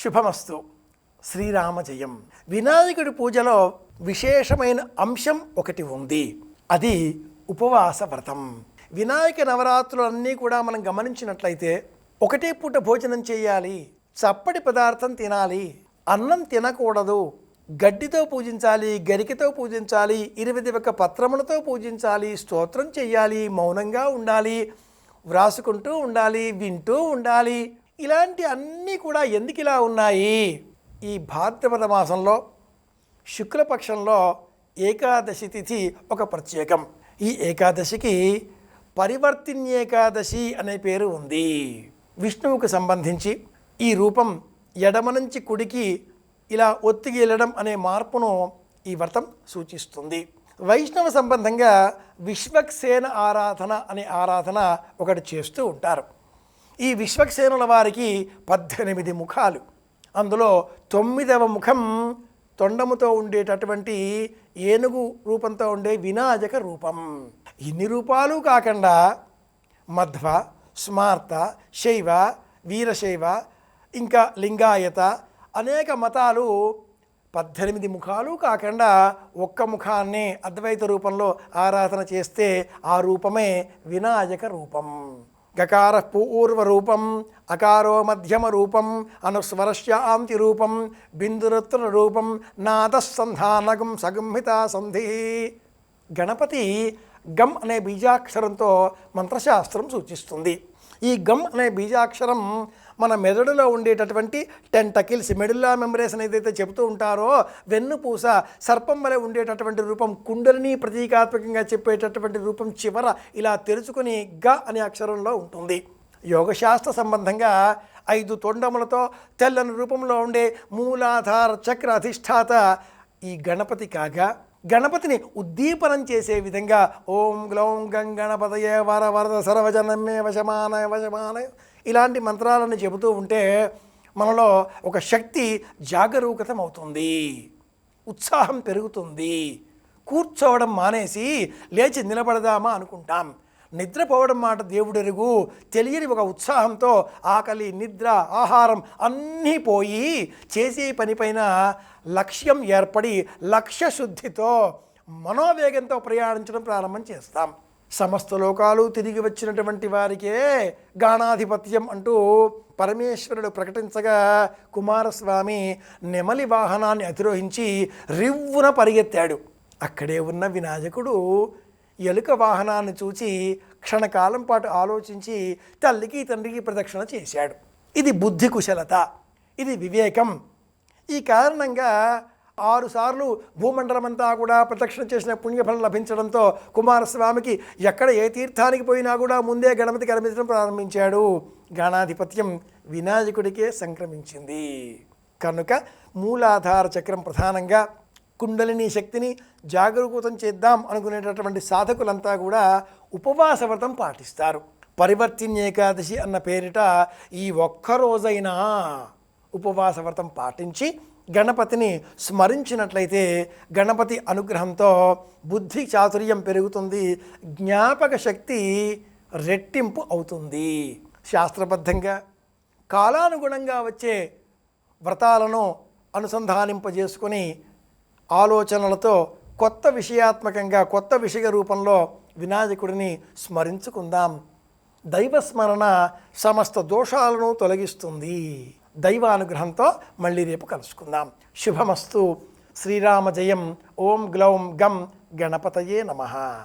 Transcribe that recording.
శుభమస్తు. శ్రీరామ జయం. వినాయకుడి పూజలో విశేషమైన అంశం ఒకటి ఉంది. అది ఉపవాస వ్రతం. వినాయక నవరాత్రులు అన్నీ కూడా మనం గమనించినట్లయితే ఒకటే పూట భోజనం చేయాలి, చప్పటి పదార్థం తినాలి, అన్నం తినకూడదు, గడ్డితో పూజించాలి, గరికతో పూజించాలి, 21 పత్రములతో పూజించాలి, స్తోత్రం చేయాలి, మౌనంగా ఉండాలి, వ్రాసుకుంటూ ఉండాలి, వింటూ ఉండాలి. ఇలాంటి అన్నీ కూడా ఎందుకు ఇలా ఉన్నాయి? ఈ భాద్రపద మాసంలో శుక్లపక్షంలో ఏకాదశి తిథి ఒక ప్రత్యేకం. ఈ ఏకాదశికి పరివర్తిన్యేకాదశి అనే పేరు ఉంది. విష్ణువుకు సంబంధించి ఈ రూపం ఎడమ నుంచి కుడికి ఇలా ఒత్తిగి వెళ్ళడం అనే మార్పును ఈ వ్రతం సూచిస్తుంది. వైష్ణవ సంబంధంగా విశ్వక్సేన ఆరాధన అనే ఆరాధన ఒకటి చేస్తూ ఉంటారు. ఈ విశ్వక్సేనుల వారికి 18 ముఖాలు, అందులో 9వ ముఖం తొండముతో ఉండేటటువంటి ఏనుగు రూపంతో ఉండే వినాయక రూపం. ఇన్ని రూపాలు కాకుండా మధ్వ, స్మార్త, శైవ, వీరశైవ, ఇంకా లింగాయత అనేక మతాలు 18 ముఖాలు కాకుండా ఒక్క ముఖాన్నే అద్వైత రూపంలో ఆరాధన చేస్తే ఆ రూపమే వినాయక రూపం. గకార పూర్వ రూపం, అకారో మధ్యమ రూపం, అనుస్వరస్య ఆంతి రూపం, బిందురత్న రూపం, నాదసంధానగం సగంహిత సంధి. గణపతి గమ్ అనే బీజాక్షరంతో మంత్రశాస్త్రం సూచిస్తుంది. ఈ గమ్ అనే బీజాక్షరం మన మెదడులో ఉండేటటువంటి టెంటకిల్స్, మెడుల్లా మెంబ్రేషన్ ఏదైతే చెబుతూ ఉంటారో, వెన్నుపూస, సర్పం వలె ఉండేటటువంటి రూపం, కుండలిని ప్రతీకాత్మకంగా చెప్పేటటువంటి రూపం చివర ఇలా తెరుచుకుని గ అనే అక్షరంలో ఉంటుంది. యోగశాస్త్ర సంబంధంగా 5 తొండములతో తెల్లని రూపంలో ఉండే మూలాధార చక్ర అధిష్టాత ఈ గణపతి కాగా, గణపతిని ఉద్దీపనం చేసే విధంగా ఓం గ్లౌం గం గణపతయే వర వరద సర్వజనమే వశమాన వశమాన ఇలాంటి మంత్రాలను చెబుతూ ఉంటే మనలో ఒక శక్తి జాగరూకతం అవుతుంది, ఉత్సాహం పెరుగుతుంది. కూర్చోవడం మానేసి లేచి నిలబడదామా అనుకుంటాం. నిద్రపోవడం మాట దేవుడెరుగు తెలియని ఒక ఉత్సాహంతో ఆకలి, నిద్ర, ఆహారం అన్నీ పోయి చేసే పనిపైన లక్ష్యం ఏర్పడి లక్ష్య శుద్ధితో మనోవేగంతో ప్రయాణించడం ప్రారంభం చేస్తాం. సమస్త లోకాలు తిరిగి వచ్చినటువంటి వారికే గాణాధిపత్యం అంటూ పరమేశ్వరుడు ప్రకటించగా కుమారస్వామి నెమలి వాహనాన్ని అధిరోహించి రివ్వున పరిగెత్తాడు. అక్కడే ఉన్న వినాయకుడు ఎలుక వాహనాన్ని చూచి క్షణకాలం పాటు ఆలోచించి తల్లికి తండ్రికి ప్రదక్షిణ చేశాడు. ఇది బుద్ధి కుశలత, ఇది వివేకం. ఈ కారణంగా 6 సార్లు భూమండలమంతా కూడా ప్రదక్షిణ చేసిన పుణ్యఫలం లభించడంతో కుమారస్వామికి ఎక్కడ ఏ తీర్థానికి పోయినా కూడా ముందే గణపతి కనిపించడం ప్రారంభించాడు. గణాధిపత్యం వినాయకుడికే సంక్రమించింది. కనుక మూలాధార చక్రం ప్రధానంగా కుండలిని శక్తిని జాగరూకతం చేద్దాం అనుకునేటటువంటి సాధకులంతా కూడా ఉపవాస వ్రతం పాటిస్తారు. పరివర్తిన్యేకాదశి అన్న పేరిట ఈ ఒక్కరోజైనా ఉపవాస వ్రతం పాటించి గణపతిని స్మరించినట్లయితే గణపతి అనుగ్రహంతో బుద్ధి చాతుర్యం పెరుగుతుంది, జ్ఞాపక శక్తి రెట్టింపు అవుతుంది. శాస్త్రబద్ధంగా కాలానుగుణంగా వచ్చే వ్రతాలను అనుసంధానింపజేసుకొని ఆలోచనలతో కొత్త విషయాత్మకంగా కొత్త విషయ రూపంలో వినాయకుడిని స్మరించుకుందాం. దైవస్మరణ సమస్త దోషాలను తొలగిస్తుంది. దైవానుగ్రహంతో మళ్ళీ రేపు కలుసుకుందాం. శుభమస్తు. శ్రీరామ జయం. ఓం గ్లౌం గం గణపతయే నమః.